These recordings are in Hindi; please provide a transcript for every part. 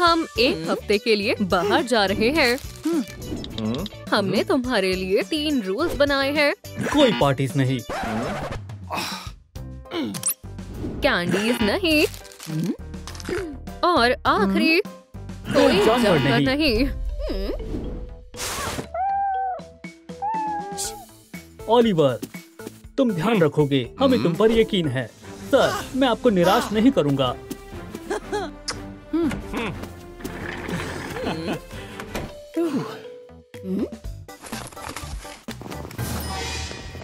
हम एक हफ्ते के लिए बाहर जा रहे हैं। हमने तुम्हारे लिए 3 रूल्स बनाए हैं। कोई पार्टीज नहीं, कैंडीज नहीं, और आखिरी कोई जानवर नहीं। ओलिवर, तुम ध्यान रखोगे, हमें तुम पर यकीन है। सर, मैं आपको निराश नहीं करूंगा।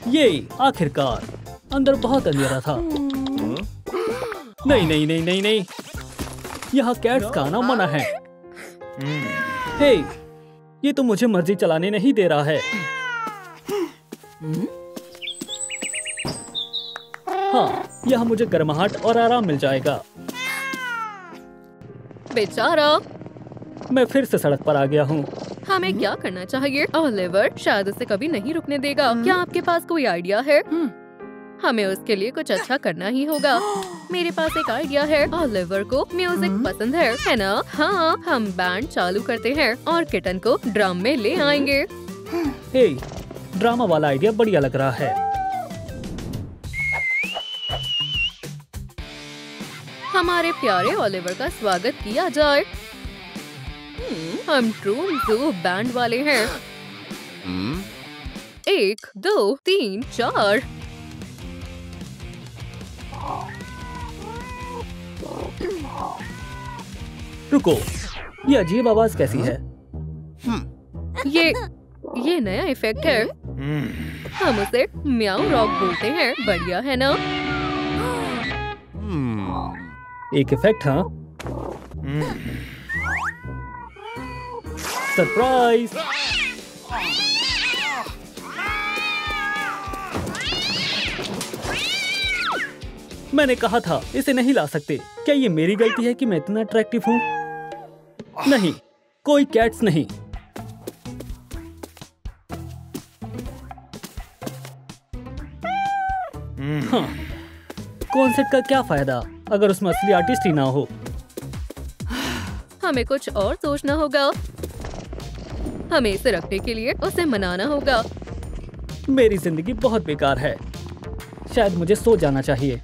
ये आखिरकार, अंदर बहुत अंधेरा था। नहीं नहीं नहीं नहीं नहीं, यहाँ कैट्स का आना मना है। हे, ये तो मुझे मर्जी चलाने नहीं दे रहा है। हाँ, यहाँ मुझे गर्माहट और आराम मिल जाएगा। बेचारा, मैं फिर से सड़क पर आ गया हूँ। हमें क्या करना चाहिए? ओलिवर शायद उसे कभी नहीं रुकने देगा। क्या आपके पास कोई आइडिया है? हमें उसके लिए कुछ अच्छा करना ही होगा। मेरे पास एक आइडिया है। ओलिवर को म्यूजिक पसंद है ना? हाँ, हम बैंड चालू करते हैं और किटन को ड्रम में ले आएंगे। हे, ड्रामा वाला आइडिया बढ़िया लग रहा है। हमारे प्यारे ओलिवर का स्वागत किया जाए। हम ट्रूम ज़ू बैंड वाले हैं। 1, 2, 3, 4। रुको, ये अजीब आवाज कैसी है? ये नया इफेक्ट है। हम उसे म्याऊ रॉक बोलते हैं। बढ़िया है ना? एक इफेक्ट, हाँ? सरप्राइज! मैंने कहा था इसे नहीं ला सकते। क्या ये मेरी गलती है कि मैं इतना अट्रैक्टिव हूँ? नहीं, कोई कैट्स नहीं। हाँ, कॉन्सर्ट का क्या फायदा अगर उसमें असली आर्टिस्ट ही ना हो? हमें कुछ और सोचना होगा। हमें इसे रखने के लिए उसे मनाना होगा। मेरी जिंदगी बहुत बेकार है। शायद मुझे सो जाना चाहिए।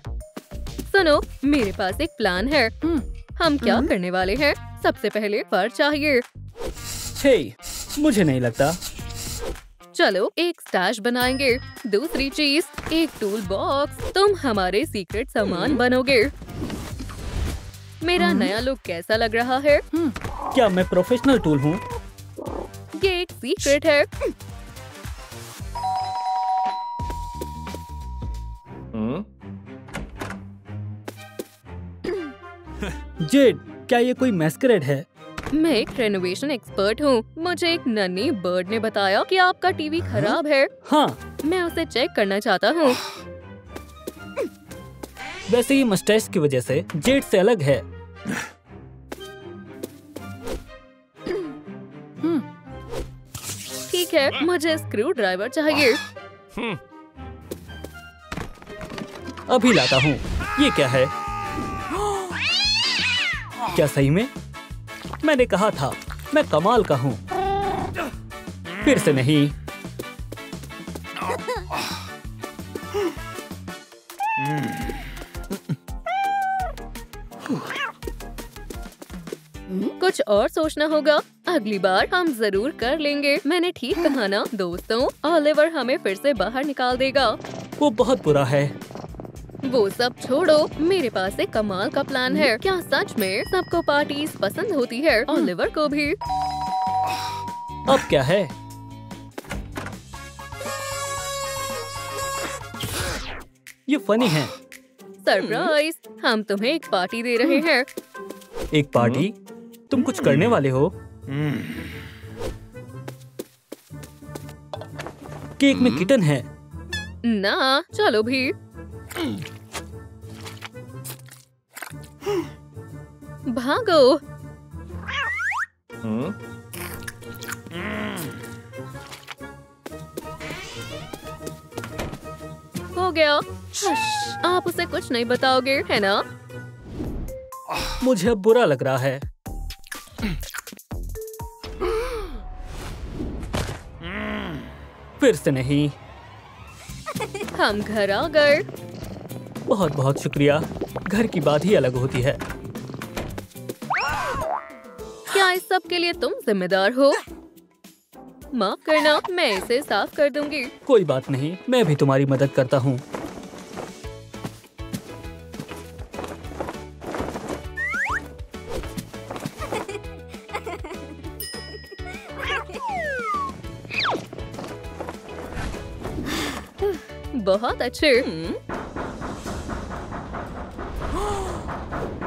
सुनो, मेरे पास एक प्लान है। हम क्या करने वाले हैं? सबसे पहले फर चाहिए। हे, मुझे नहीं लगता। चलो एक स्टैश बनाएंगे। दूसरी चीज, एक टूल बॉक्स। तुम हमारे सीक्रेट सामान बनोगे। मेरा नया लुक कैसा लग रहा है? क्या मैं प्रोफेशनल टूल हूँ? ये एक सीक्रेट है। जेड, क्या ये कोई मैस्करेड है? मैं एक रेनोवेशन एक्सपर्ट हूँ। मुझे एक नन्ही बर्ड ने बताया कि आपका टीवी खराब है। हाँ, मैं उसे चेक करना चाहता हूँ। वैसे ये मस्टैच की वजह से जेड से अलग है। ठीक है, मुझे स्क्रू ड्राइवर चाहिए। अभी लाता हूँ। ये क्या है? क्या सही में? मैंने कहा था मैं कमाल का हूँ। फिर से नहीं। कुछ और सोचना होगा। अगली बार हम जरूर कर लेंगे। मैंने ठीक कहा ना दोस्तों? ओलिवर हमें फिर से बाहर निकाल देगा। वो बहुत बुरा है। वो सब छोड़ो, मेरे पास एक कमाल का प्लान है। क्या सच में सबको पार्टीज पसंद होती है? ओलिवर को भी। अब क्या है? ये फनी है। सरप्राइज, हम तुम्हें एक पार्टी दे रहे हैं। एक पार्टी? तुम कुछ करने वाले हो? केक में किटन है। ना, चलो भी। भागो। हो गया। आप उसे कुछ नहीं बताओगे, है ना? मुझे अब बुरा लग रहा है। फिर से नहीं। हम घर आ गए। बहुत बहुत शुक्रिया। घर की बात ही अलग होती है। क्या इस सब के लिए तुम जिम्मेदार हो? माफ करना, मैं इसे साफ कर दूंगी। कोई बात नहीं, मैं भी तुम्हारी मदद करता हूँ। बहुत अच्छे।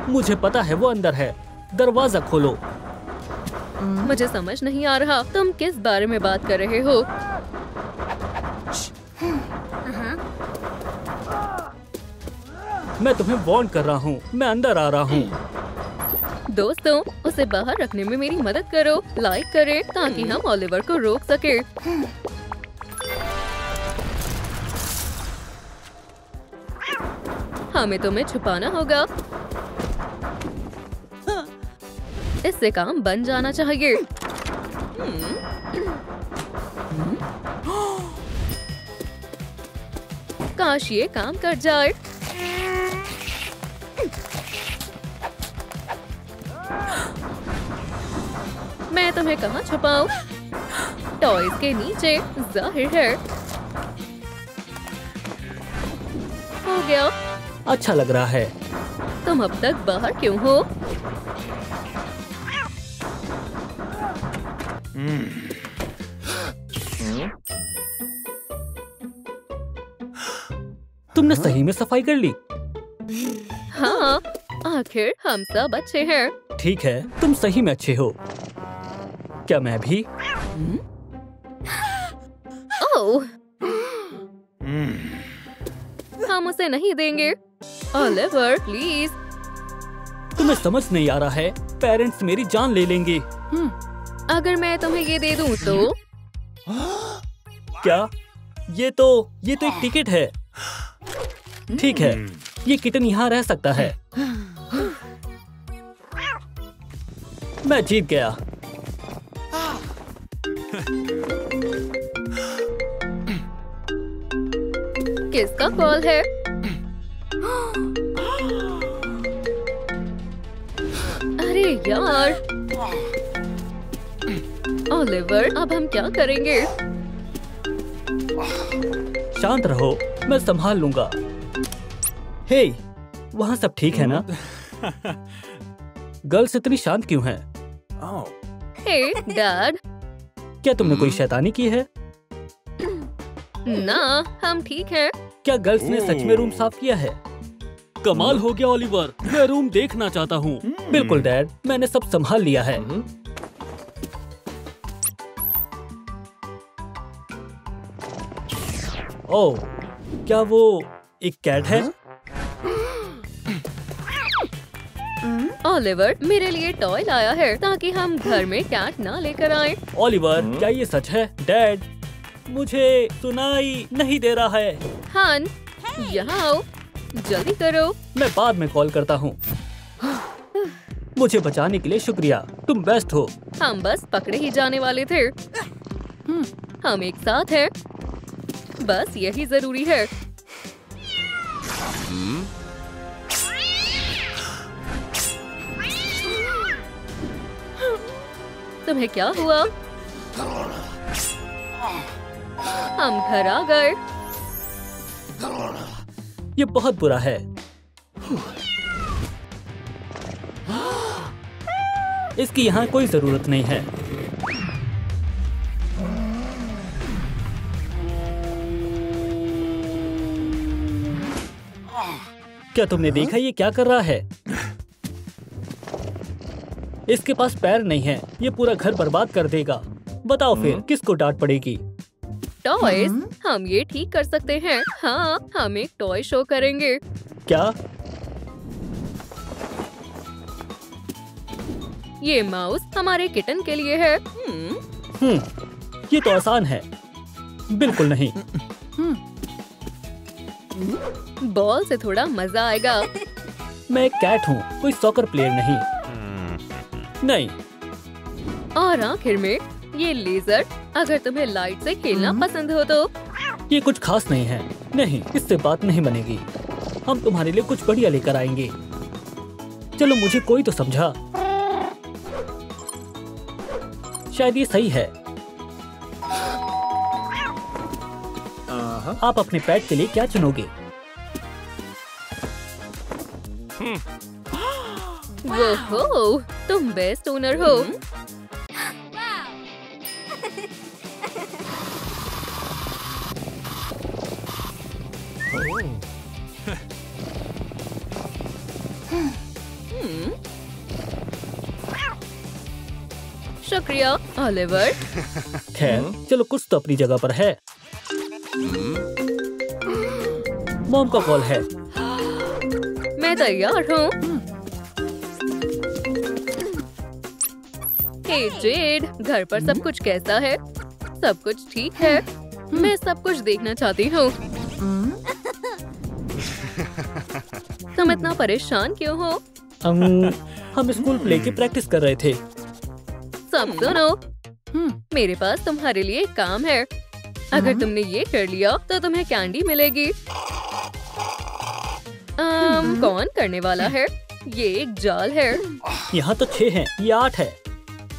मुझे पता है वो अंदर है। दरवाजा खोलो। मुझे समझ नहीं आ रहा तुम किस बारे में बात कर रहे हो। मैं तुम्हें वार्न कर रहा हूँ। मैं अंदर आ रहा हूँ। दोस्तों, उसे बाहर रखने में मेरी मदद करो। लाइक करें ताकि हम ओलिवर को रोक सके। हमें तुम्हें छुपाना होगा। इससे काम बन जाना चाहिए। काश ये काम कर जाए। मैं तुम्हें कहाँ छुपाऊं? टॉयज के नीचे, जाहिर है। हो गया। अच्छा लग रहा है। तुम अब तक बाहर क्यों हो? तुमने सही में सफाई कर ली? हाँ, आखिर हम सब अच्छे हैं। ठीक है, तुम सही में अच्छे हो। क्या मैं भी? ओह, हम उसे नहीं देंगे। Oliver, please. तुम्हें समझ नहीं आ रहा है, पेरेंट्स मेरी जान ले लेंगे। अगर मैं तुम्हें ये दे दूं तो? क्या? ये तो एक टिकट है। ठीक है, ये किटन यहाँ रह सकता है। मैं जीत गया। किसका कॉल है? अरे यार, ओलिवर, अब हम क्या करेंगे? शांत रहो, मैं संभाल लूंगा। हे, वहाँ सब ठीक है ना? गर्ल्स इतनी शांत क्यों हैं? हे डैड। क्या तुमने कोई शैतानी की है? ना, हम ठीक हैं। क्या गर्ल्स ने सच में रूम साफ किया है? कमाल हो गया ओलिवर, मैं रूम देखना चाहता हूँ। बिल्कुल डैड, मैंने सब संभाल लिया है। ओह, क्या वो एक कैट है? ओलिवर मेरे लिए टॉय लाया है ताकि हम घर में कैट ना लेकर आएं। ओलिवर, क्या ये सच है? डैड, मुझे सुनाई नहीं दे रहा है। हान, यहाँ आओ, जल्दी करो। मैं बाद में कॉल करता हूँ। मुझे बचाने के लिए शुक्रिया, तुम बेस्ट हो। हम बस पकड़े ही जाने वाले थे। हम एक साथ हैं, बस यही जरूरी है। तुम्हें क्या हुआ? हम घर आ गए। ये बहुत बुरा है। इसकी यहाँ कोई जरूरत नहीं है। क्या तुमने देखा ये क्या कर रहा है? इसके पास पैर नहीं है, ये पूरा घर बर्बाद कर देगा। बताओ फिर किसको डांट पड़ेगी? टॉयज, हम ये ठीक कर सकते हैं। हाँ, हम एक टॉय शो करेंगे। क्या? ये माउस हमारे किटन के लिए है। ये तो आसान है। बिल्कुल नहीं। बॉल से थोड़ा मजा आएगा। मैं एक कैट हूँ, कोई सॉकर प्लेयर नहीं। नहीं, और आखिर में ये लेजर, अगर तुम्हें लाइट से खेलना पसंद हो तो। ये कुछ खास नहीं है। नहीं, इससे बात नहीं बनेगी। हम तुम्हारे लिए कुछ बढ़िया लेकर आएंगे। चलो, मुझे कोई तो समझा। शायद ये सही है। आप अपने पेट के लिए क्या चुनोगे? वो तुम बेस्ट ओनर हो। शुक्रिया ओलिवर। खैर, चलो कुछ तो अपनी जगह पर है। मॉम का कॉल है। मैं तैयार हूँ। हे जेड, घर पर सब कुछ कैसा है? सब कुछ ठीक है। मैं सब कुछ देखना चाहती हूँ। तुम इतना परेशान क्यों हो? हम स्कूल प्ले की प्रैक्टिस कर रहे थे। सब सुनो, मेरे पास तुम्हारे लिए एक काम है। अगर तुमने ये कर लिया तो तुम्हें कैंडी मिलेगी। कौन करने वाला है? ये एक जाल है। यहाँ तो 6 हैं, ये 8 है।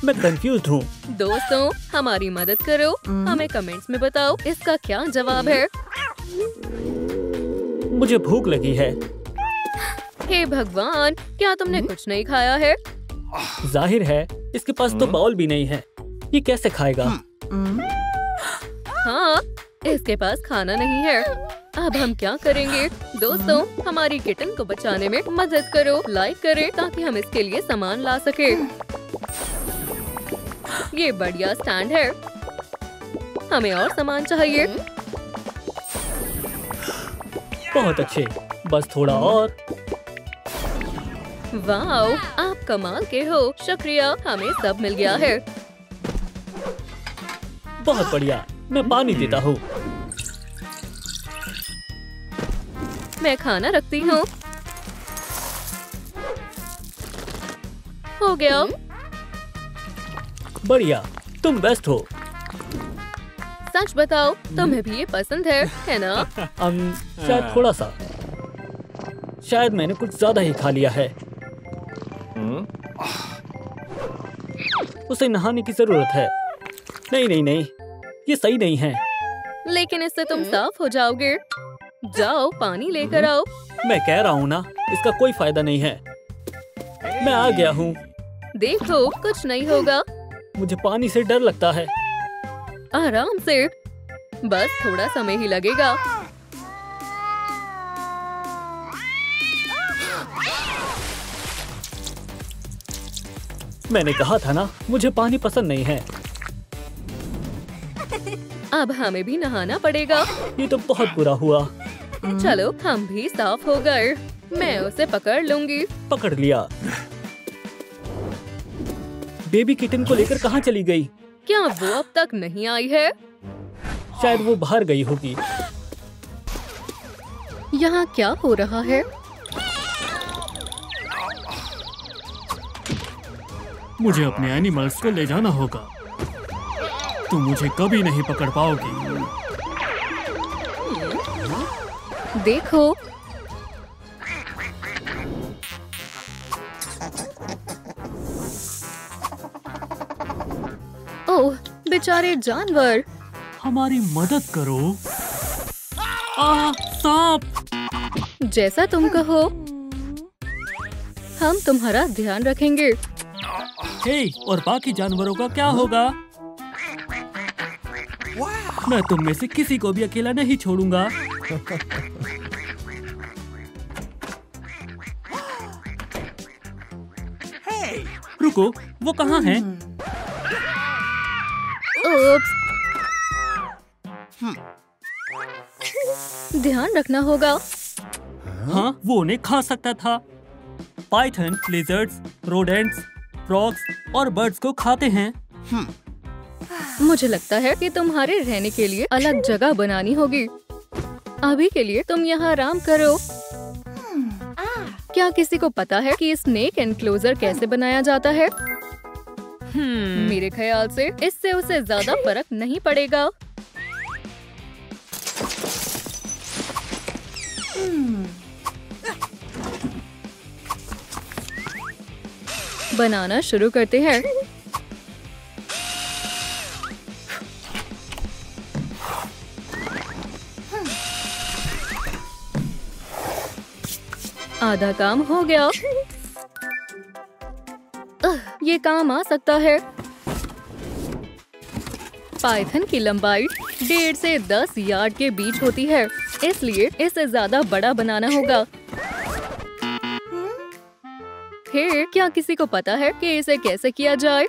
मैं कंफ्यूज हूँ। दोस्तों, हमारी मदद करो। हमें कमेंट्स में बताओ इसका क्या जवाब है। मुझे भूख लगी है। हे भगवान, क्या तुमने कुछ नहीं खाया है? जाहिर है, इसके पास तो बाउल भी नहीं है। ये कैसे खाएगा? हाँ, इसके पास खाना नहीं है। अब हम क्या करेंगे? दोस्तों, हमारी किटन को बचाने में मदद करो। लाइक करें ताकि हम इसके लिए सामान ला सके। ये बढ़िया स्टैंड है। हमें और सामान चाहिए। बहुत अच्छे, बस थोड़ा और। वाओ, आप कमाल के हो। शुक्रिया, हमें सब मिल गया है। बहुत बढ़िया, मैं पानी देता हूँ। मैं खाना रखती हूँ। हो गया। बढ़िया, तुम बेस्ट हो। सच बताओ, तुम्हें भी ये पसंद है ना? शायद थोड़ा सा। शायद मैंने कुछ ज्यादा ही खा लिया है। उसे नहाने की जरूरत है। नहीं नहीं नहीं, ये सही नहीं है। लेकिन इससे तुम साफ हो जाओगे। जाओ, पानी लेकर आओ। मैं कह रहा हूँ ना, इसका कोई फायदा नहीं है। मैं आ गया हूँ। देखो, कुछ नहीं होगा। मुझे पानी से डर लगता है। आराम से, बस थोड़ा समय ही लगेगा। मैंने कहा था ना, मुझे पानी पसंद नहीं है। अब हमें भी नहाना पड़ेगा। ये तो बहुत बुरा हुआ। चलो, हम भी साफ हो गए। मैं उसे पकड़ लूंगी। पकड़ लिया। बेबी किटन को लेकर कहाँ चली गई? क्या वो अब तक नहीं आई है? शायद वो बाहर गई होगी। यहाँ क्या हो रहा है? मुझे अपने एनिमल्स को ले जाना होगा। तुम मुझे कभी नहीं पकड़ पाओगी। देखो, ओह बेचारे जानवर। हमारी मदद करो। सांप। जैसा तुम कहो, हम तुम्हारा ध्यान रखेंगे। हे, और बाकी जानवरों का क्या होगा? मैं तुम में से किसी को भी अकेला नहीं छोड़ूंगा। रुको, वो कहाँ हैं? ओप्स, ध्यान रखना होगा। हाँ, वो उन्हें खा सकता था। पाइथन, लिजर्ड्स, रोडेंट्स, फ्रॉग्स और बर्ड्स को खाते हैं। मुझे लगता है कि तुम्हारे रहने के लिए अलग जगह बनानी होगी। अभी के लिए तुम यहाँ आराम करो। क्या किसी को पता है कि स्नेक एनक्लोजर कैसे बनाया जाता है? मेरे ख्याल से इससे उसे ज्यादा फर्क नहीं पड़ेगा। बनाना शुरू करते हैं। आधा काम हो गया। ये काम आ सकता है। पाइथन की लंबाई 1.5 से 10 यार्ड के बीच होती है, इसलिए इसे ज्यादा बड़ा बनाना होगा। हे, क्या किसी को पता है कि इसे कैसे किया जाए?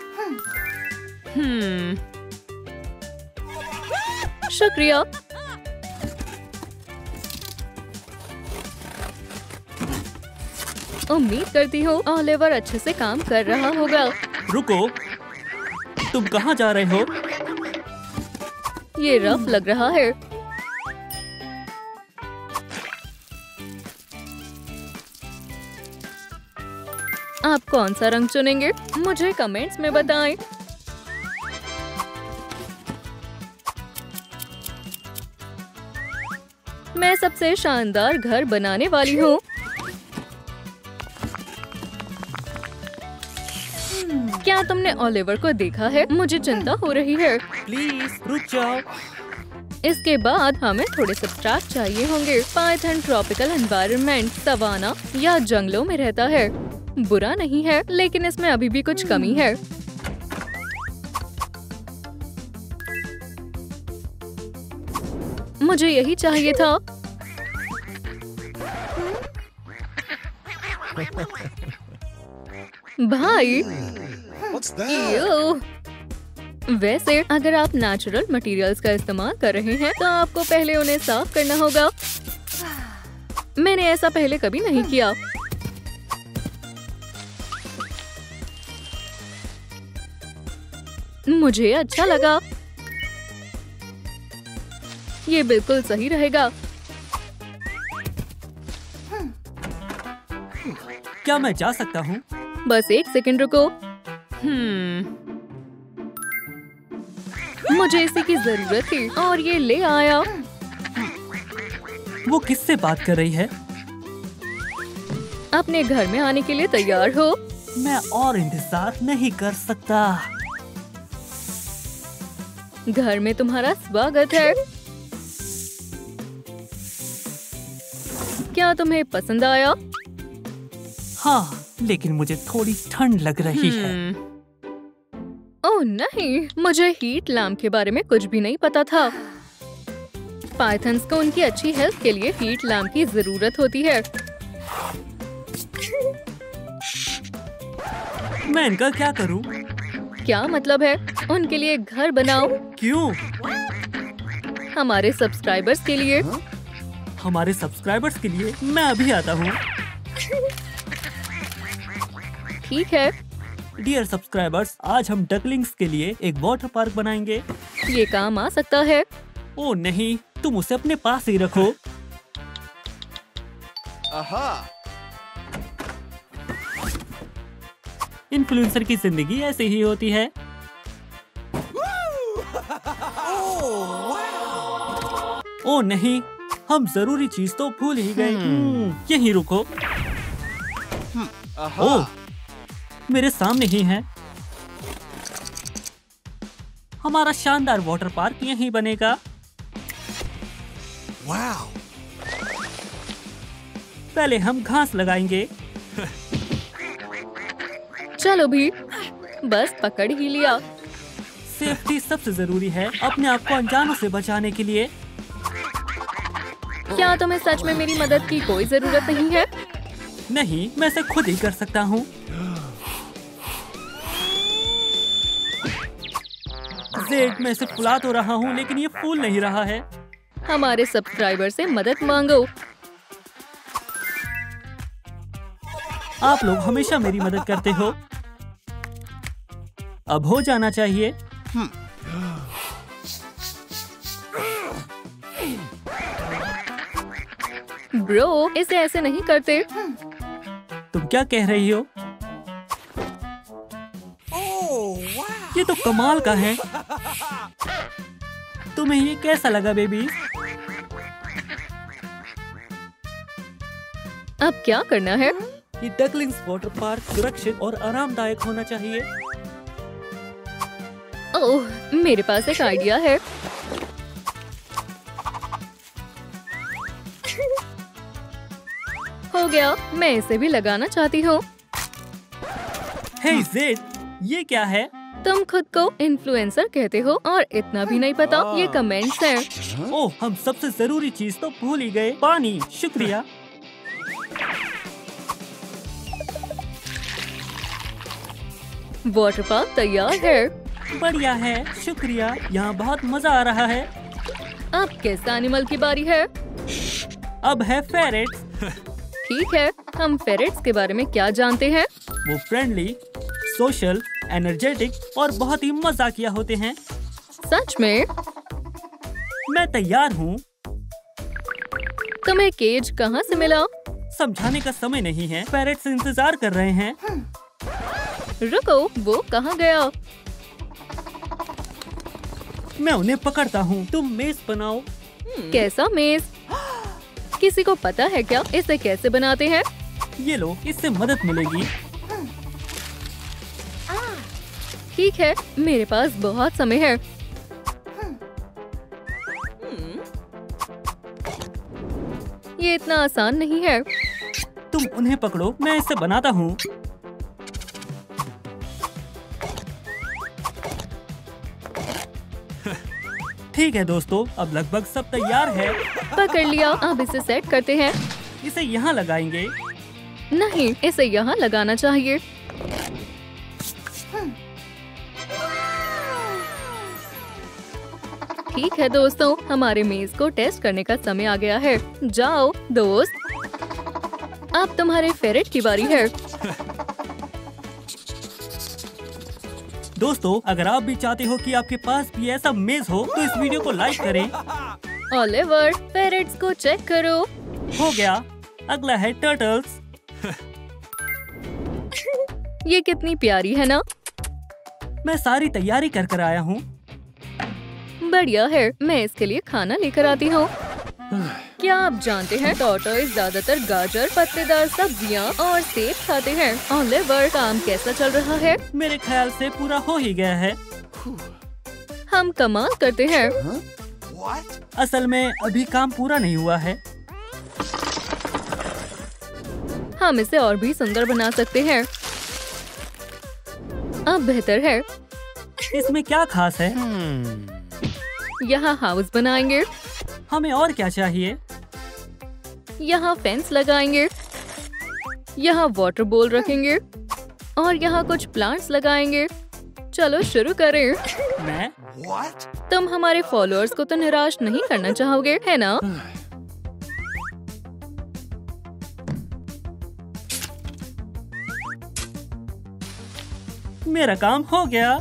शुक्रिया। उम्मीद करती हूँ ओलिवर अच्छे से काम कर रहा होगा। रुको, तुम कहाँ जा रहे हो? ये रफ लग रहा है। आप कौन सा रंग चुनेंगे? मुझे कमेंट्स में बताएं। मैं सबसे शानदार घर बनाने वाली हूँ। क्या तुमने ओलिवर को देखा है? मुझे चिंता हो रही है। प्लीज रुक जाओ। इसके बाद हमें थोड़े सब्सट्रैक्ट चाहिए होंगे। पाइथन ट्रॉपिकल एनवायरनमेंट, सवाना या जंगलों में रहता है। बुरा नहीं है, लेकिन इसमें अभी भी कुछ कमी है। मुझे यही चाहिए था। भाई, वैसे अगर आप नेचुरल मटेरियल्स का इस्तेमाल कर रहे हैं तो आपको पहले उन्हें साफ करना होगा। मैंने ऐसा पहले कभी नहीं किया। मुझे अच्छा लगा। ये बिल्कुल सही रहेगा। क्या मैं जा सकता हूँ? बस एक सेकंड रुको। मुझे इसी की जरूरत थी और ये ले आया। वो किससे बात कर रही है? अपने घर में आने के लिए तैयार हो? मैं और इंतजार नहीं कर सकता। घर में तुम्हारा स्वागत है। क्या तुम्हें पसंद आया? हाँ, लेकिन मुझे थोड़ी ठंड लग रही है। ओह नहीं, मुझे हीट लैम्प के बारे में कुछ भी नहीं पता था। पाइथन्स को उनकी अच्छी हेल्थ के लिए हीट लैम्प की जरूरत होती है। मैं इनका क्या करूं? क्या मतलब है? उनके लिए घर बनाओ। क्यों? हमारे सब्सक्राइबर्स के लिए। हमारे सब्सक्राइबर्स के लिए? मैं अभी आता हूँ। ठीक है। डियर सब्सक्राइबर्स, आज हम डकलिंग्स के लिए एक वाटर पार्क बनाएंगे। ये काम आ सकता है। ओह नहीं, तुम उसे अपने पास ही रखो। इन्फ्लुएंसर की जिंदगी ऐसी ही होती है। ओह नहीं, हम जरूरी चीज तो भूल ही गए। यहीं रुको। ओह, मेरे सामने ही है। हमारा शानदार वाटर पार्क यहीं बनेगा। वाओ! पहले हम घास लगाएंगे। चलो भी, बस पकड़ ही लिया। सेफ्टी सबसे जरूरी है, अपने आप को अनजानों से बचाने के लिए। क्या तुम्हें सच में मेरी मदद की कोई जरूरत नहीं है? नहीं, मैं इसे खुद ही कर सकता हूँ। जेड, मैं इसे फुला तो रहा हूँ, लेकिन ये फूल नहीं रहा है। हमारे सब्सक्राइबर से मदद मांगो। आप लोग हमेशा मेरी मदद करते हो। अब हो जाना चाहिए। ब्रो, इसे ऐसे नहीं करते। तुम क्या कह रही हो? ये तो कमाल का है। तुम्हें ये कैसा लगा बेबी? अब क्या करना है? ये डकलिंग्स वाटर पार्क सुरक्षित और आरामदायक होना चाहिए। ओह, मेरे पास एक आइडिया है। हो गया, मैं इसे भी लगाना चाहती हूँ। हे ज़ेड, ये क्या है? तुम खुद को इन्फ्लुएंसर कहते हो और इतना भी नहीं पता ये कमेंट्स हैं। ओह, हम सबसे जरूरी चीज तो भूल ही गए, पानी। शुक्रिया। वाटर पार्क तैयार है। बढ़िया है, शुक्रिया। यहाँ बहुत मजा आ रहा है। अब किस एनिमल की बारी है? अब है फेरेट्स। ठीक है, हम फेरेट्स के बारे में क्या जानते हैं? वो फ्रेंडली, सोशल, एनर्जेटिक और बहुत ही मजाकिया होते हैं। सच में? मैं तैयार हूँ। तुम्हें केज कहाँ से मिला? समझाने का समय नहीं है, पैरेट्स इंतजार कर रहे हैं। रुको, वो कहाँ गया? मैं उन्हें पकड़ता हूँ। तुम मेज बनाओ। कैसा मेज? किसी को पता है क्या इसे कैसे बनाते हैं? ये लो, इससे मदद मिलेगी। ठीक है, मेरे पास बहुत समय है। ये इतना आसान नहीं है। तुम उन्हें पकड़ो, मैं इसे बनाता हूँ। ठीक है दोस्तों, अब लगभग सब तैयार है। पकड़ लिया, अब इसे सेट करते हैं। इसे यहाँ लगाएंगे। नहीं, इसे यहाँ लगाना चाहिए। ठीक है दोस्तों, हमारे मेज को टेस्ट करने का समय आ गया है। जाओ दोस्त, अब तुम्हारे फेरेट की बारी है। दोस्तों, अगर आप भी चाहते हो कि आपके पास भी ऐसा मेज हो तो इस वीडियो को लाइक करें। ओलिवर, फेरेट्स को चेक करो। हो गया, अगला है टर्टल्स। ये कितनी प्यारी है ना? मैं सारी तैयारी कर कर आया हूँ। बढ़िया है, मैं इसके लिए खाना लेकर आती हूँ। क्या आप जानते हैं टॉर्टॉइस ज्यादातर गाजर, पत्तेदार सब्जियाँ और सेब खाते हैं। ओलिवर, काम कैसा चल रहा है? मेरे ख्याल से पूरा हो ही गया है। हम कमाल करते हैं। असल में अभी काम पूरा नहीं हुआ है। हम इसे और भी सुंदर बना सकते हैं। अब बेहतर है। इसमें क्या खास है? यहाँ हाउस बनाएंगे। हमें और क्या चाहिए? यहाँ फेंस लगाएंगे। यहाँ वाटर बोल रखेंगे और यहाँ कुछ प्लांट्स लगाएंगे। चलो शुरू करें। मैं? तुम हमारे फॉलोअर्स को तो निराश नहीं करना चाहोगे, है ना? मेरा काम हो गया।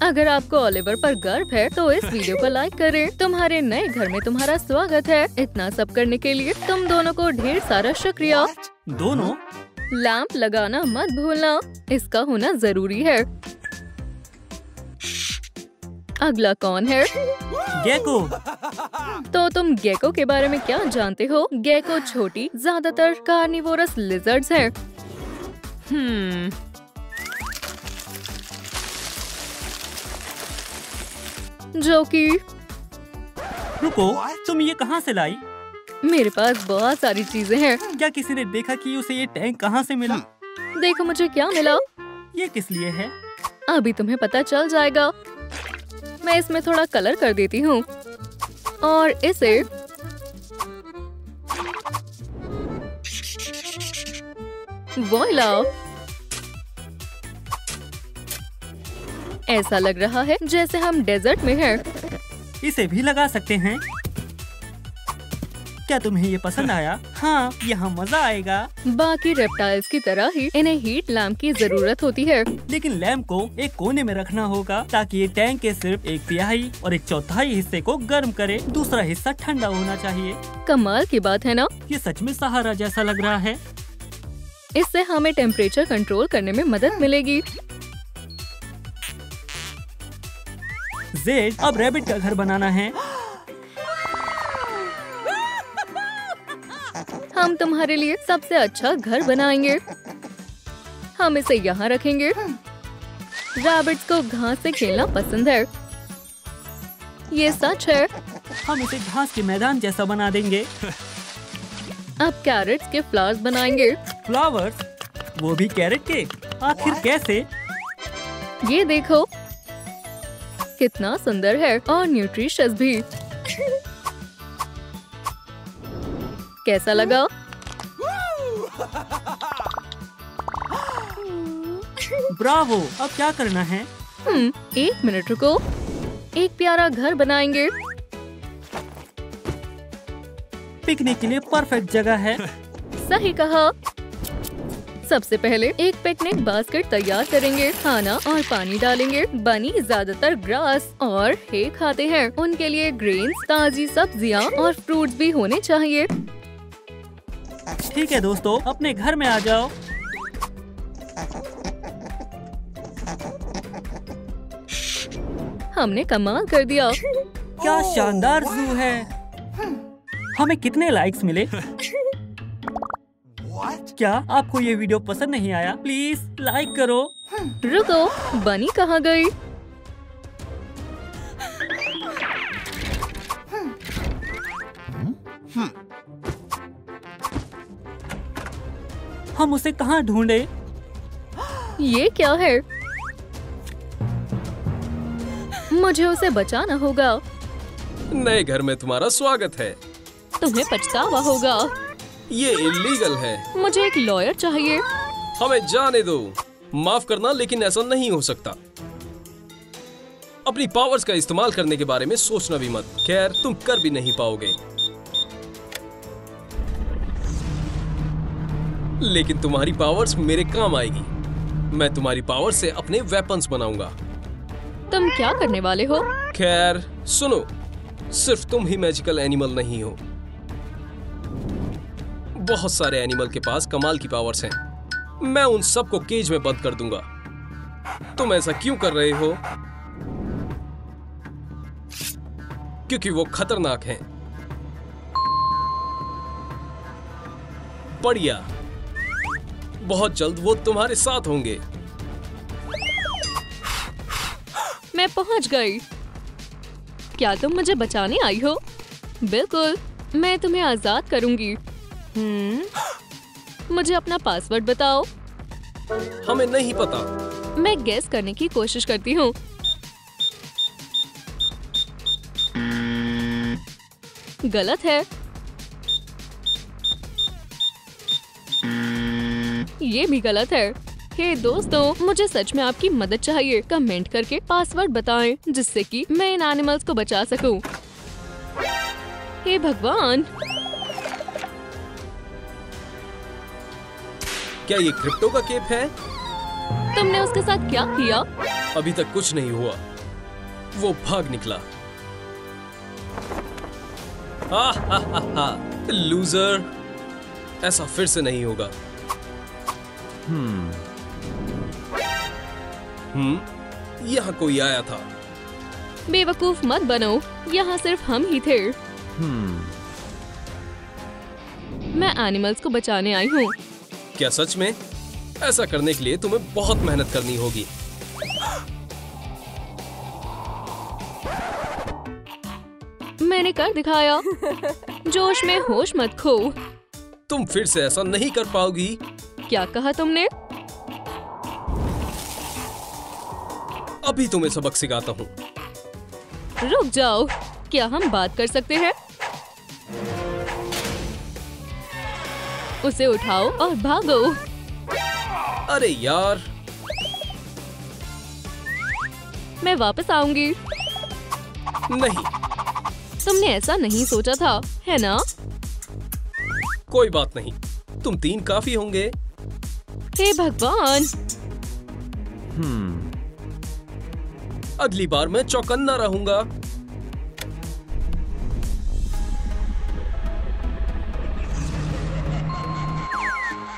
अगर आपको ओलिवर पर गर्व है तो इस वीडियो को लाइक करें। तुम्हारे नए घर में तुम्हारा स्वागत है। इतना सब करने के लिए तुम दोनों को ढेर सारा शुक्रिया। दोनों? लैंप लगाना मत भूलना, इसका होना जरूरी है। अगला कौन है? गेको। तो तुम गेको के बारे में क्या जानते हो? गेको छोटी, ज्यादातर कार्निवोरस लिजर्ड्स हैं। जो कि रुको, तुम ये कहाँ से लाई? मेरे पास बहुत सारी चीजें हैं। क्या किसी ने देखा कि उसे ये टैंक कहाँ से मिला? देखो मुझे क्या मिला। ये किस लिए है? अभी तुम्हें पता चल जाएगा। मैं इसमें थोड़ा कलर कर देती हूँ और इसे वॉइला। ऐसा लग रहा है जैसे हम डेजर्ट में हैं। इसे भी लगा सकते हैं। क्या तुम्हें ये पसंद आया? हाँ, यहाँ मजा आएगा। बाकी रेप्टाइल्स की तरह ही इन्हें हीट लैम्प की जरूरत होती है। लेकिन लैम्प को एक कोने में रखना होगा ताकि ये टैंक के सिर्फ 1/3 और 1/4 हिस्से को गर्म करे। दूसरा हिस्सा ठंडा होना चाहिए। कमाल की बात है ना? ये सच में सहारा जैसा लग रहा है। इससे हमें टेम्परेचर कंट्रोल करने में मदद मिलेगी। जेड, अब रैबिट का घर बनाना है। हम तुम्हारे लिए सबसे अच्छा घर बनाएंगे। हम इसे यहाँ रखेंगे। रैबिट्स को घास से खेलना पसंद है। ये सच है। हम इसे घास के मैदान जैसा बना देंगे। अब कैरेट्स के फ्लावर्स बनाएंगे। फ्लावर्स? वो भी कैरेट के? आखिर कैसे? ये देखो कितना सुंदर है और न्यूट्रिशियस भी। कैसा लगा? ब्रावो! अब क्या करना है? 1 मिनट रुको। एक प्यारा घर बनाएंगे। पिकनिक के लिए परफेक्ट जगह है। सही कहा। सबसे पहले एक पिकनिक बास्केट तैयार करेंगे। खाना और पानी डालेंगे। बनी ज्यादातर ग्रास और हे खाते हैं। उनके लिए ग्रेन्स, ताजी सब्जियां और फ्रूट्स भी होने चाहिए। ठीक है दोस्तों, अपने घर में आ जाओ। हमने कमाल कर दिया। क्या शानदार जू है। हमें कितने लाइक्स मिले? क्या आपको ये वीडियो पसंद नहीं आया? प्लीज लाइक करो। रुको, बनी कहाँ गई? हम उसे कहाँ ढूंढे? ये क्या है? मुझे उसे बचाना होगा। नए घर में तुम्हारा स्वागत है। तुम्हें पछतावा होगा। ये इलीगल है। मुझे एक लॉयर चाहिए। हमें जाने दो। माफ करना, लेकिन ऐसा नहीं हो सकता। अपनी पावर्स का इस्तेमाल करने के बारे में सोचना भी मत। खैर, तुम कर भी नहीं पाओगे। लेकिन तुम्हारी पावर्स मेरे काम आएगी। मैं तुम्हारी पावर से अपने वेपन्स बनाऊंगा। तुम क्या करने वाले हो? खैर सुनो, सिर्फ तुम ही मैजिकल एनिमल नहीं हो। बहुत सारे एनिमल के पास कमाल की पावर्स हैं। मैं उन सबको केज में बंद कर दूंगा। तुम ऐसा क्यों कर रहे हो? क्योंकि वो खतरनाक हैं। बढ़िया, बहुत जल्द वो तुम्हारे साथ होंगे। मैं पहुंच गई। क्या तुम मुझे बचाने आई हो? बिल्कुल, मैं तुम्हें आजाद करूंगी। मुझे अपना पासवर्ड बताओ। हमें नहीं पता। मैं गेस करने की कोशिश करती हूँ। गलत है। ये भी गलत है। हे दोस्तों, मुझे सच में आपकी मदद चाहिए। कमेंट करके पासवर्ड बताएं, जिससे कि मैं इन एनिमल्स को बचा सकूं। हे भगवान! क्या ये क्रिप्टो का केप है? तुमने उसके साथ क्या किया? अभी तक कुछ नहीं हुआ। वो भाग निकला। लूजर, ऐसा फिर से नहीं होगा। यहाँ कोई आया था। बेवकूफ मत बनो, यहाँ सिर्फ हम ही थे। मैं एनिमल्स को बचाने आई हूँ। क्या सच में? ऐसा करने के लिए तुम्हें बहुत मेहनत करनी होगी। मैंने कर दिखाया। जोश में होश मत खो। तुम फिर से ऐसा नहीं कर पाओगी। क्या कहा तुमने? अभी तुम्हें सबक सिखाता हूँ। रुक जाओ, क्या हम बात कर सकते हैं? उसे उठाओ और भागो। अरे यार, मैं वापस आऊंगी। नहीं। तुमने ऐसा नहीं सोचा था, है ना? कोई बात नहीं, तुम 3 काफी होंगे। हे भगवान! अगली बार मैं चौकन्ना रहूंगा।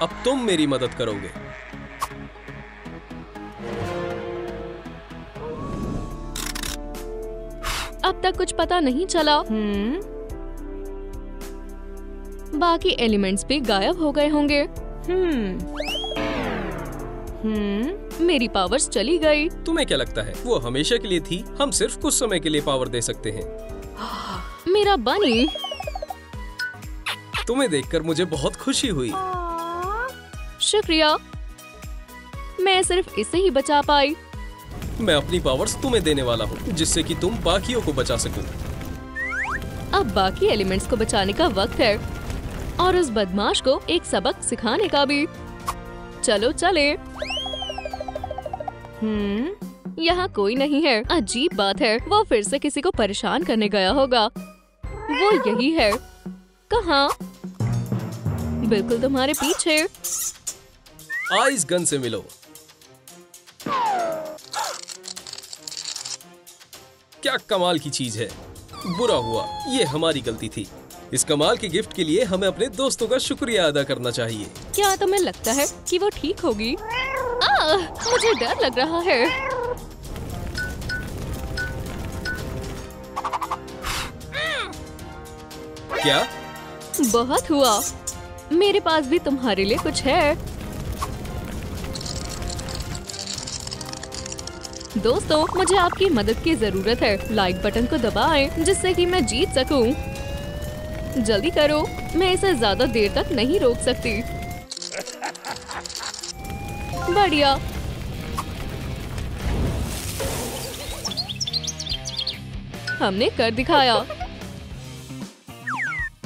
अब तुम मेरी मदद करोगे। अब तक कुछ पता नहीं चला। बाकी एलिमेंट्स भी गायब हो गए होंगे। मेरी पावर्स चली गई। तुम्हें क्या लगता है वो हमेशा के लिए थी? हम सिर्फ कुछ समय के लिए पावर दे सकते हैं। मेरा बनी। तुम्हें देखकर मुझे बहुत खुशी हुई। शुक्रिया, मैं सिर्फ इसे ही बचा पाई। मैं अपनी पावर्स तुम्हें देने वाला हूँ, जिससे कि तुम बाकियों को बचा सको। अब बाकी एलिमेंट्स को बचाने का वक्त है और उस बदमाश को एक सबक सिखाने का भी। चलो चले। यहाँ कोई नहीं है। अजीब बात है, वो फिर से किसी को परेशान करने गया होगा। वो यही है। कहाँ? बिल्कुल तुम्हारे पीछे। आइस गन से मिलो। क्या कमाल की चीज है। बुरा हुआ, ये हमारी गलती थी। इस कमाल के गिफ्ट के लिए हमें अपने दोस्तों का शुक्रिया अदा करना चाहिए। क्या तुम्हें लगता है कि वो ठीक होगी? मुझे डर लग रहा है। क्या? बहुत हुआ। मेरे पास भी तुम्हारे लिए कुछ है। दोस्तों, मुझे आपकी मदद की जरूरत है। लाइक बटन को दबाएं जिससे कि मैं जीत सकूं। जल्दी करो, मैं इसे ज्यादा देर तक नहीं रोक सकती। बढ़िया। हमने कर दिखाया।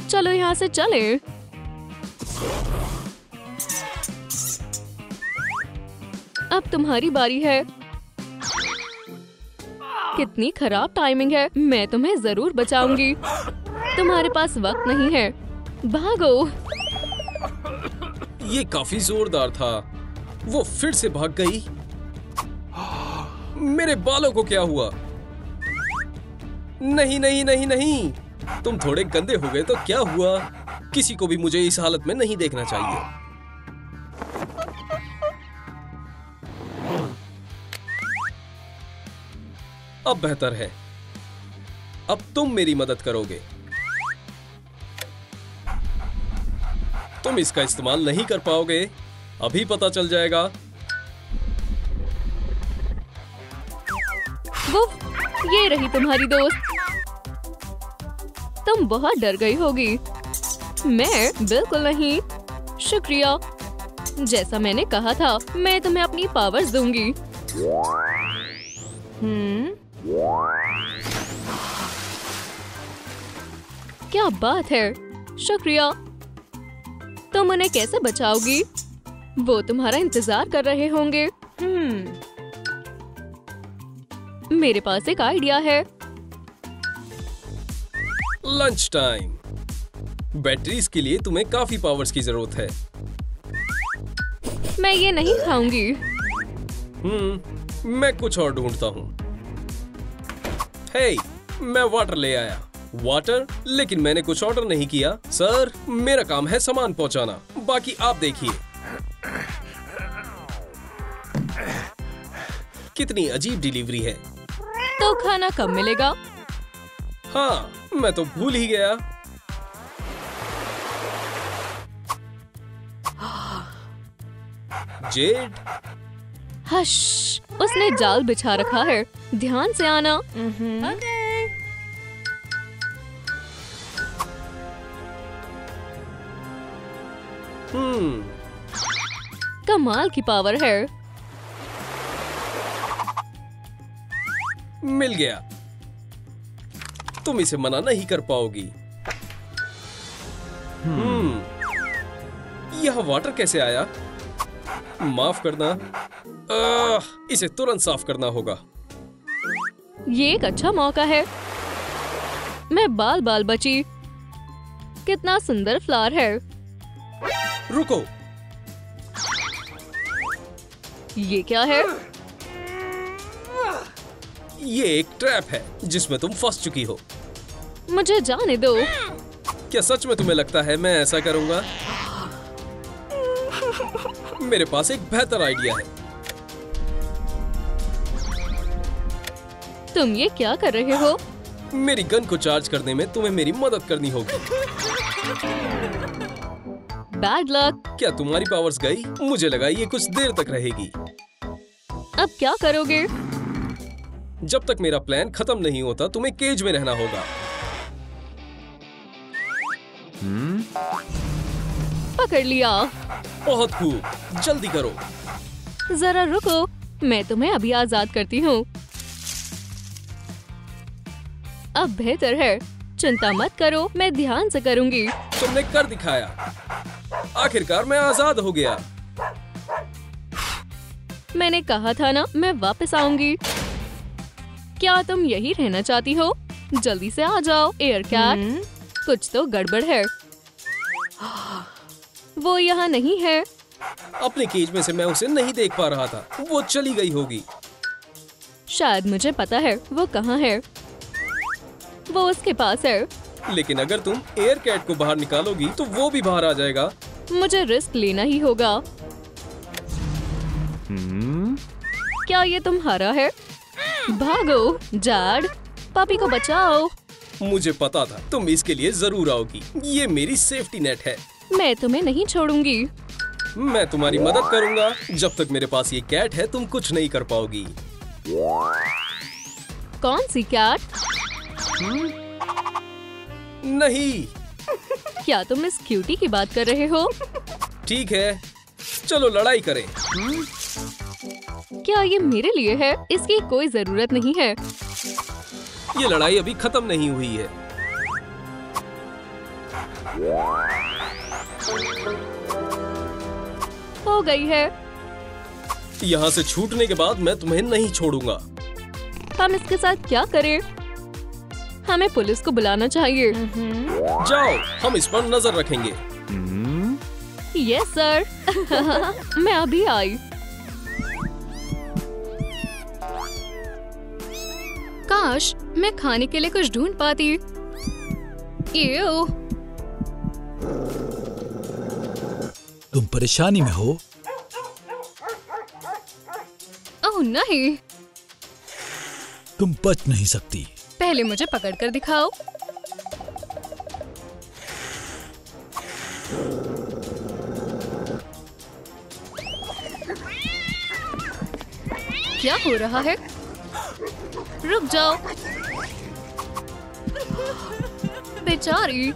चलो यहाँ से चले। अब तुम्हारी बारी है। कितनी खराब टाइमिंग है। मैं तुम्हें जरूर बचाऊंगी। तुम्हारे पास वक्त नहीं है। भागो। ये काफी जोरदार था। वो फिर से भाग गई। मेरे बालों को क्या हुआ? नहीं नहीं नहीं नहीं, तुम थोड़े गंदे हो गए तो क्या हुआ? किसी को भी मुझे इस हालत में नहीं देखना चाहिए। अब बेहतर है। अब तुम मेरी मदद करोगे। तुम इसका इस्तेमाल नहीं कर पाओगे। अभी पता चल जाएगा। वो ये रही तुम्हारी दोस्त। तुम बहुत डर गई होगी। मैं बिल्कुल नहीं। शुक्रिया। जैसा मैंने कहा था, मैं तुम्हें अपनी पावर्स दूंगी। क्या बात है। शुक्रिया। तुम उन्हें कैसे बचाओगी? वो तुम्हारा इंतजार कर रहे होंगे। मेरे पास एक आइडिया है। Lunch time. बैटरीज के लिए तुम्हें काफी पावर्स की जरूरत है। मैं ये नहीं खाऊंगी। मैं कुछ और ढूंढता हूँ। हे, मैं वाटर ले आया। वाटर? लेकिन मैंने कुछ ऑर्डर नहीं किया। सर, मेरा काम है सामान पहुंचाना। बाकी आप देखिए। कितनी अजीब डिलीवरी है। तो खाना कब मिलेगा? हाँ, मैं तो भूल ही गया। जेड। हश, उसने जाल बिछा रखा है। ध्यान से आना। कमाल की पावर है। मिल गया। तुम इसे मना नहीं कर पाओगी। यह वाटर कैसे आया? माफ करना, इसे तुरंत साफ करना होगा। ये एक अच्छा मौका है। मैं बाल बाल बची। कितना सुंदर फ्लावर है। रुको। ये क्या है? ये एक ट्रैप है जिसमें तुम फंस चुकी हो। मुझे जाने दो। क्या सच में तुम्हें लगता है मैं ऐसा करूंगा? मेरे पास एक बेहतर आइडिया है। तुम ये क्या कर रहे हो? मेरी गन को चार्ज करने में तुम्हें मेरी मदद करनी होगी। Bad luck. क्या तुम्हारी पावर्स गई? मुझे लगा ये कुछ देर तक रहेगी। अब क्या करोगे? जब तक मेरा प्लान खत्म नहीं होता तुम्हें केज में रहना होगा। पकड़ लिया। बहुत खूब, जल्दी करो। जरा रुको, मैं तुम्हें अभी आजाद करती हूँ। अब बेहतर है, चिंता मत करो, मैं ध्यान से करूँगी। तुमने कर दिखाया। आखिरकार मैं आजाद हो गया। मैंने कहा था ना, मैं वापस आऊंगी। क्या तुम यही रहना चाहती हो? जल्दी से आ जाओ एयर कैट। कुछ तो गड़बड़ है। वो यहाँ नहीं है। अपने केज में से मैं उसे नहीं देख पा रहा था। वो चली गई होगी। शायद मुझे पता है वो कहाँ है। वो उसके पास है। लेकिन अगर तुम एयर कैट को बाहर निकालोगी तो वो भी बाहर आ जाएगा। मुझे रिस्क लेना ही होगा। क्या ये तुम्हारा है? भागो जैड, पापी को बचाओ। मुझे पता था तुम इसके लिए जरूर आओगी। ये मेरी सेफ्टी नेट है। मैं तुम्हें नहीं छोड़ूंगी। मैं तुम्हारी मदद करूंगा। जब तक मेरे पास ये कैट है तुम कुछ नहीं कर पाओगी। कौन सी कैट? नहीं। क्या तुम इस क्यूटी की बात कर रहे हो? ठीक है, चलो लड़ाई करें। क्या ये मेरे लिए है? इसकी कोई जरूरत नहीं है। ये लड़ाई अभी खत्म नहीं हुई है। हो गई है। यहाँ से छूटने के बाद मैं तुम्हें नहीं छोड़ूंगा। हम इसके साथ क्या करें? हमें पुलिस को बुलाना चाहिए। जाओ, हम इस पर नजर रखेंगे। Yes sir. मैं अभी आई। काश मैं खाने के लिए कुछ ढूंढ पाती। तुम परेशानी में हो? ओह नहीं। तुम बच नहीं सकती। पहले मुझे पकड़ कर दिखाओ। क्या हो रहा है? रुक जाओ। बेचारी।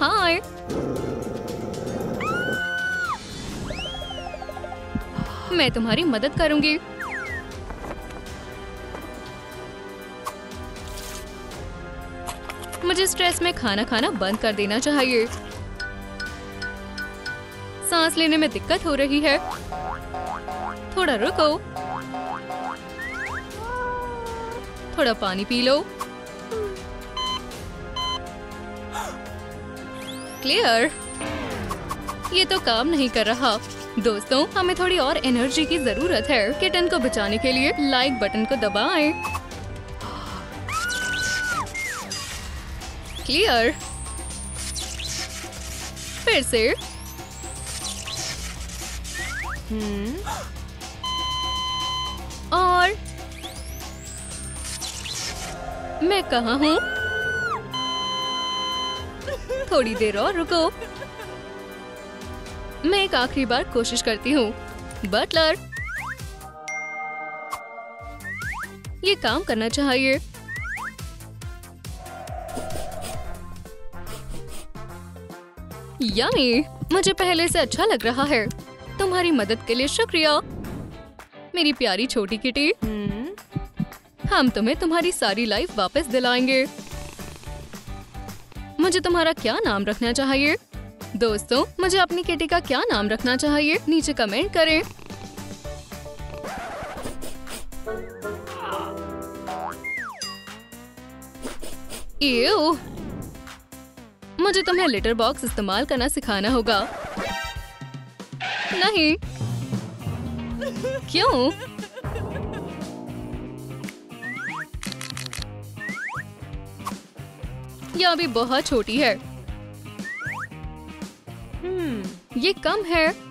हाय। मैं तुम्हारी मदद करूंगी। मुझे स्ट्रेस में खाना खाना बंद कर देना चाहिए। सांस लेने में दिक्कत हो रही है। थोड़ा रुको। थोड़ा पानी पी लो। क्लियर। ये तो काम नहीं कर रहा। दोस्तों, हमें थोड़ी और एनर्जी की जरूरत है। किटन को बचाने के लिए लाइक बटन को दबाएं। क्लियर। फिर से। और मैं कहाँ हूँ? थोड़ी देर और रुको। मैं एक आखिरी बार कोशिश करती हूँ। बटलर, ये काम करना चाहिए। यम्मी, मुझे पहले से अच्छा लग रहा है। तुम्हारी मदद के लिए शुक्रिया, मेरी प्यारी छोटी किटी। हम तुम्हें तुम्हारी सारी लाइफ वापस दिलाएंगे। मुझे तुम्हारा क्या नाम रखना चाहिए? दोस्तों, मुझे अपनी किटी का क्या नाम रखना चाहिए? नीचे कमेंट करें। मुझे तुम्हें लिटर बॉक्स इस्तेमाल करना सिखाना होगा। नहीं। क्यों? यह अभी बहुत छोटी है। ये कम है।